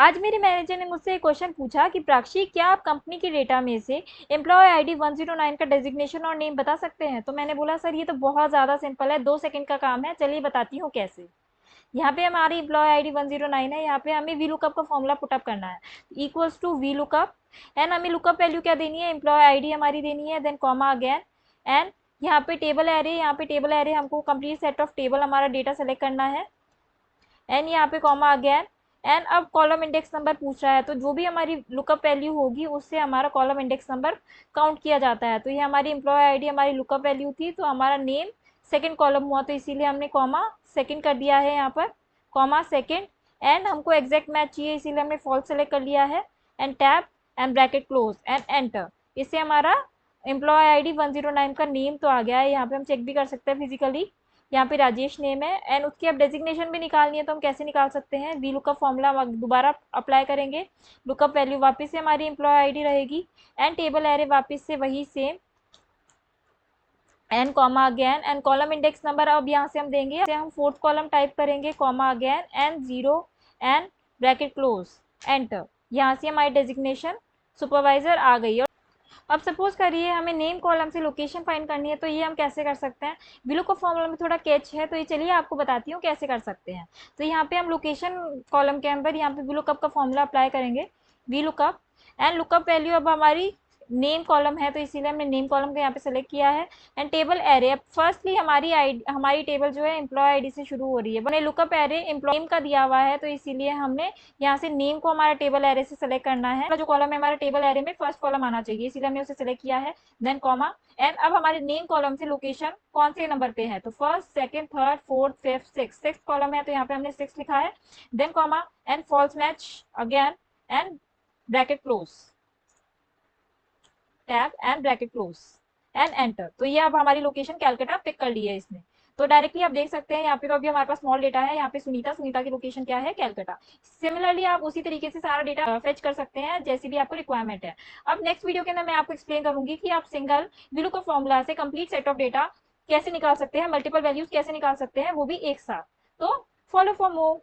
आज मेरे मैनेजर ने मुझसे एक क्वेश्चन पूछा कि प्राक्षी, क्या आप कंपनी के डेटा में से एम्प्लॉय आईडी 109 का डेजिग्नेशन और नेम बता सकते हैं। तो मैंने बोला सर ये तो बहुत ज़्यादा सिंपल है, 2 सेकंड का काम है, चलिए बताती हूँ कैसे। यहाँ पे हमारी एम्प्लॉय आईडी 109 है, यहाँ पे हमें वी लुकअप का फॉर्मूला पुटअप करना है, equals to V lookup. And हमें लुकअप वैल्यू क्या देनी है, एम्प्लॉय आईडी हमारी देनी है, देन कॉमा अगेन। एंड यहाँ पे टेबल एरे, यहाँ पे टेबल एरे हमको कंप्लीट सेट ऑफ टेबल हमारा डेटा सेलेक्ट करना है। एंड यहाँ पे कॉमा अगेन। एंड अब कॉलम इंडेक्स नंबर पूछ रहा है, तो जो भी हमारी लुकअप वैल्यू होगी उससे हमारा कॉलम इंडेक्स नंबर काउंट किया जाता है। तो ये हमारी एम्प्लॉय आईडी हमारी लुकअप वैल्यू थी, तो हमारा नेम सेकंड कॉलम हुआ, तो इसीलिए हमने कॉमा सेकंड कर दिया है यहाँ पर, कॉमा सेकंड। एंड हमको एग्जैक्ट मैच चाहिए, इसीलिए हमने फॉल्स सेलेक्ट कर लिया है। And tab and bracket close and enter. इससे हमारा एम्प्लॉय आईडी 109 का नेम तो आ गया है। यहाँ पे हम चेक भी कर सकते हैं फिजिकली, यहाँ पे राजेश नेम है। एंड उसकी अब डेजिग्नेशन भी निकालनी है, तो हम कैसे निकाल सकते हैं, वी लुकअप फॉर्मूला दोबारा अप्लाई करेंगे। लुकअप वैल्यू वापस से हमारी एम्प्लॉय आईडी रहेगी, एंड टेबल एरे वापस से वही same, and comma again. And column index number अब यहाँ से हम देंगे, हम फोर्थ कॉलम टाइप करेंगे, comma again and 0 and bracket close, enter. यहाँ से हमारी डेजिग्नेशन सुपरवाइजर आ गई है। अब सपोज करिए हमें नेम कॉलम से लोकेशन फाइंड करनी है, तो ये हम कैसे कर सकते हैं। वीलुकअप फॉर्मूला में थोड़ा कैच है, तो ये चलिए आपको बताती हूँ कैसे कर सकते हैं। तो यहाँ पे हम लोकेशन कॉलम के अंदर यहाँ पे वीलुकअप का फॉर्मूला अप्लाई करेंगे, वीलुकअप। एंड लुकअप वैल्यू अब हमारी नेम कॉलम है, तो इसीलिए हमने नेम कॉलम को यहाँ पे सेलेक्ट किया है। एंड टेबल एरे, अब फर्स्टली हमारी टेबल जो है एम्प्लॉय आईडी से शुरू हो रही है, बने लुकअप एरे एम्प्लॉय नेम का दिया हुआ है, तो इसीलिए हमने यहाँ से नेम को हमारा टेबल एरे से सेलेक्ट करना है। जो कॉलम है हमारे टेबल एरे में फर्स्ट कॉलम आना चाहिए, इसीलिए हमने उसे सेलेक्ट किया है, देन कॉमा। एंड अब हमारे नेम कॉलम से लोकेशन कौन से नंबर पे है, तो first second third fourth fifth six column है, तो यहाँ पे हमने 6 लिखा है, then comma and false match again and bracket close, tab and bracket close and enter. तो ये अब हमारी लोकेशन कैलकाटा पिक कर ली है इसने। तो डायरेक्टली आप देख सकते हैं यहाँ पे, तो अभी हमारे पास स्मॉल डेटा है, यहाँ पे सुनीता की लोकेशन क्या है, कैलकाटा। सिमिलरली आप उसी तरीके से सारा डेटा फेच कर सकते हैं जैसी भी आपको रिक्वायरमेंट है। अब नेक्स्ट वीडियो के अंदर मैं आपको एक्सप्लेन करूंगी कि आप सिंगल वीलुकअप फॉर्मूला से कंप्लीट सेट ऑफ डेटा कैसे निकाल सकते हैं, मल्टीपल वैल्यूज कैसे निकाल सकते हैं, वो भी एक साथ। तो फॉलो फॉर मोर।